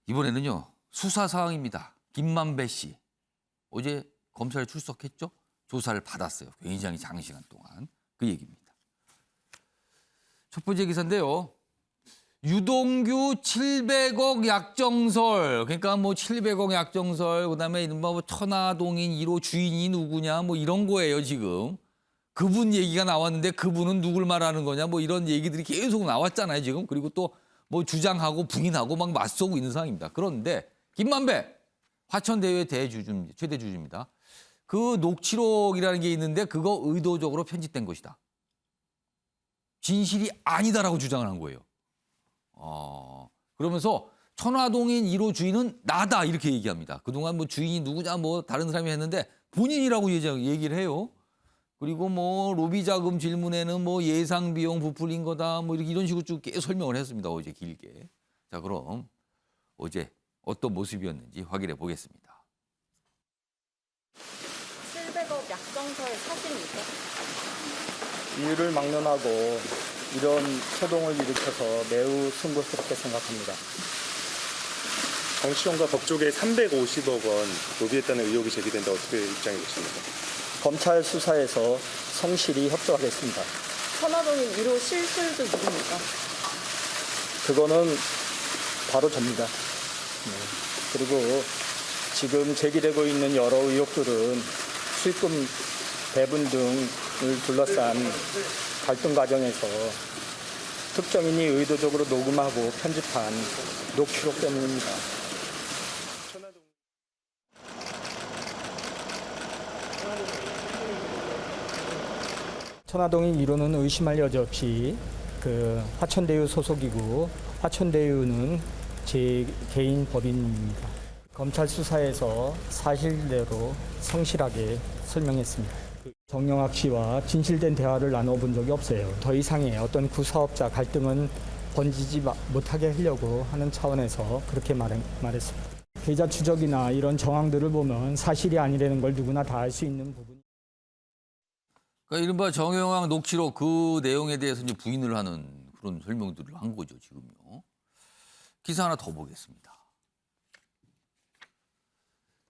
이번에는요. 수사 사항입니다. 김만배 씨. 어제 검찰에 출석했죠? 조사를 받았어요. 굉장히 장시간 동안. 그 얘기입니다. 첫 번째 기사인데요. 유동규 700억 약정설. 그러니까 뭐 700억 약정설, 그다음에 이른바 뭐 천화동인 1호 주인이 누구냐 뭐 이런 거예요, 지금. 그분 얘기가 나왔는데 그분은 누굴 말하는 거냐 뭐 이런 얘기들이 계속 나왔잖아요, 지금. 그리고 또 뭐 주장하고 부인하고 막 맞서고 있는 상황입니다. 그런데 김만배 화천대유의 대주주입니다. 최대 주주입니다. 그 녹취록이라는 게 있는데 그거 의도적으로 편집된 것이다. 진실이 아니다라고 주장을 한 거예요. 그러면서 천화동인 1호 주인은 나다 이렇게 얘기합니다. 그동안 뭐 주인이 누구냐 뭐 다른 사람이 했는데 본인이라고 얘기를 해요. 그리고 뭐 로비 자금 질문에는 뭐 예상 비용 부풀린 거다 뭐 이런 식으로 쭉 계속 설명을 했습니다. 어제 길게. 자, 그럼 어제 어떤 모습이었는지 확인해 보겠습니다. 700억 약정서의 사진이죠? 이유를 막론하고 이런 소동을 일으켜서 매우 송구스럽게 생각합니다. 정치권과 법조계에 350억 원 로비했다는 의혹이 제기된다. 어떻게 입장이 되십니까? 검찰 수사에서 성실히 협조하겠습니다. 천화동인 1호 실술도 누굽니까? 그거는 바로 접니다. 네. 그리고 지금 제기되고 있는 여러 의혹들은 수익금 배분 등을 둘러싼 갈등 과정에서 특정인이 의도적으로 녹음하고 편집한 녹취록 때문입니다. 천화동인 1호는 의심할 여지 없이 화천대유 소속이고 화천대유는 제 개인 법인입니다. 검찰 수사에서 사실대로 성실하게 설명했습니다. 정영학 씨와 진실된 대화를 나눠본 적이 없어요. 더 이상의 어떤 구사업자 갈등은 번지지 못하게 하려고 하는 차원에서 그렇게 말했습니다. 계좌 추적이나 이런 정황들을 보면 사실이 아니라는 걸 누구나 다 알 수 있는 부분. 그러니까 이른바 정영학 녹취록 그 내용에 대해서 이제 부인을 하는 그런 설명들을 한 거죠, 지금요. 기사 하나 더 보겠습니다.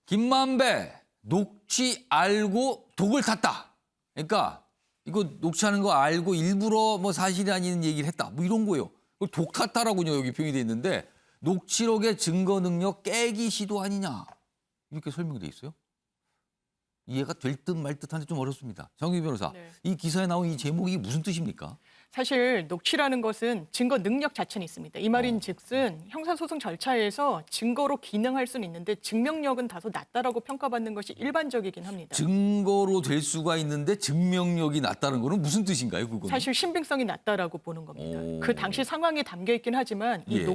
김만배 녹취 알고 독을 탔다. 그러니까 이거 녹취하는 거 알고 일부러 뭐 사실이 아닌 얘기를 했다. 뭐 이런 거예요. 그걸 독 탔다라고요, 여기 표현이 돼 있는데 녹취록의 증거 능력 깨기 시도 아니냐. 이렇게 설명돼 있어요. 이해가 될 듯 말 듯한데 좀 어렵습니다. 정규 변호사, 네. 이 기사에 나온 이 제목이 무슨 뜻입니까? 사실 녹취라는 것은 증거 능력 자체는 있습니다. 이 말인 즉슨 형사소송 절차에서 증거로 기능할 수는 있는데 증명력은 다소 낮다라고 평가받는 것이 일반적이긴 합니다. 증거로 될 수가 있는데 증명력이 낮다는 거는 무슨 뜻인가요, 그거는? 사실 신빙성이 낮다라고 보는 겁니다. 오. 그 당시 상황이 담겨 있긴 하지만 이 예.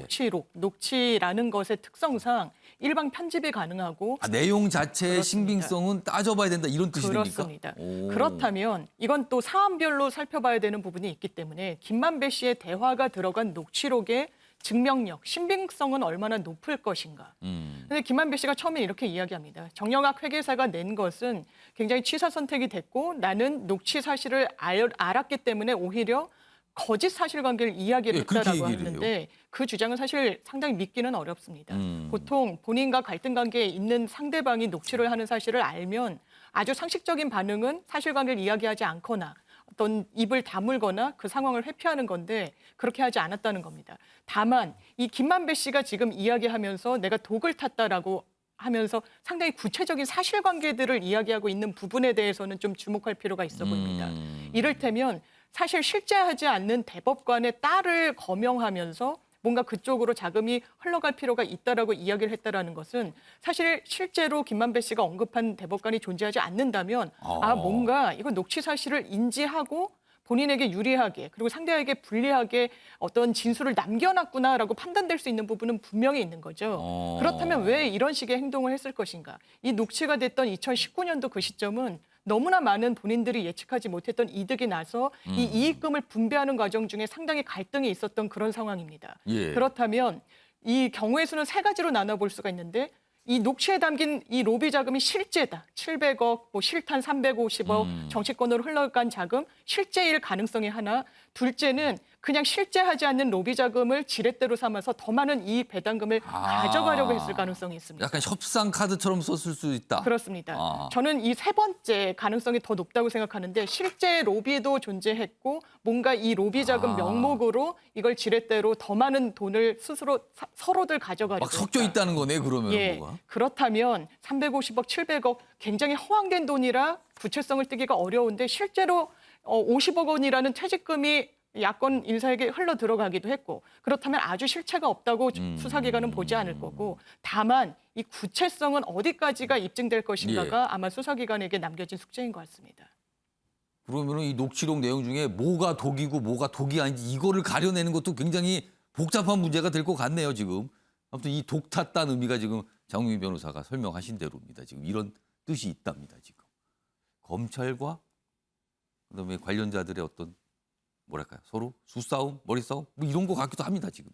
녹취라는 것의 특성상 일방 편집이 가능하고 내용 자체의 그렇습니다. 신빙성은 따져봐야 된다 이런 뜻입니까? 그렇습니다. 오. 그렇다면 이건 또 사안별로 살펴봐야 되는 부분이 있기 때문에 김만배 씨의 대화가 들어간 녹취록의 증명력, 신빙성은 얼마나 높을 것인가. 근데 김만배 씨가 처음에 이렇게 이야기합니다. 정영학 회계사가 낸 것은 굉장히 취사 선택이 됐고 나는 녹취 사실을 알았기 때문에 오히려 거짓 사실관계를 이야기를 예, 그렇게 했다라고 얘기를 했는데 그 주장은 사실 상당히 믿기는 어렵습니다. 보통 본인과 갈등 관계에 있는 상대방이 녹취를 하는 사실을 알면 아주 상식적인 반응은 사실관계를 이야기하지 않거나 어떤 입을 다물거나 그 상황을 회피하는 건데 그렇게 하지 않았다는 겁니다. 다만 이 김만배 씨가 지금 이야기하면서 내가 독을 탔다라고 하면서 상당히 구체적인 사실관계들을 이야기하고 있는 부분에 대해서는 좀 주목할 필요가 있어 보입니다. 이를테면 사실 실제하지 않는 대법관의 딸을 거명하면서 뭔가 그쪽으로 자금이 흘러갈 필요가 있다라고 이야기를 했다라는 것은 사실 실제로 김만배 씨가 언급한 대법관이 존재하지 않는다면 뭔가 이건 녹취 사실을 인지하고 본인에게 유리하게 그리고 상대에게 불리하게 어떤 진술을 남겨놨구나라고 판단될 수 있는 부분은 분명히 있는 거죠. 그렇다면 왜 이런 식의 행동을 했을 것인가? 이 녹취가 됐던 2019년도 그 시점은 너무나 많은 본인들이 예측하지 못했던 이득이 나서 이 이익금을 분배하는 과정 중에 상당히 갈등이 있었던 그런 상황입니다. 예. 그렇다면 이 경우의 수는 세 가지로 나눠볼 수가 있는데 이 녹취에 담긴 이 로비 자금이 실제다. 700억, 뭐 실탄 350억, 정치권으로 흘러간 자금, 실제일 가능성이 하나. 둘째는 그냥 실제 하지 않는 로비 자금을 지렛대로 삼아서 더 많은 이익 배당금을 가져가려고 했을 가능성이 있습니다. 약간 협상 카드처럼 썼을 수 있다. 그렇습니다. 저는 이 세 번째 가능성이 더 높다고 생각하는데 실제 로비도 존재했고 뭔가 이 로비 자금 명목으로 이걸 지렛대로 더 많은 돈을 스스로 서로들 가져가려고 막 섞여 했다. 있다는 거네 그러면 예, 뭐가. 그렇다면 350억, 700억 굉장히 허황된 돈이라 구체성을 띠기가 어려운데 실제로 50억 원이라는 퇴직금이 야권 인사에게 흘러 들어가기도 했고 그렇다면 아주 실체가 없다고 수사기관은 보지 않을 거고 다만 이 구체성은 어디까지가 입증될 것인가가 아마 수사기관에게 남겨진 숙제인 것 같습니다. 그러면 이 녹취록 내용 중에 뭐가 독이고 뭐가 독이 아닌지 이거를 가려내는 것도 굉장히 복잡한 문제가 될 것 같네요 지금. 아무튼 이 독 탔다는 의미가 지금 장우희 변호사가 설명하신 대로입니다. 지금 이런 뜻이 있답니다. 지금 검찰과 그다음에 관련자들의 어떤 뭐랄까요 서로 수싸움, 머리싸움 뭐 이런 것 같기도 합니다 지금.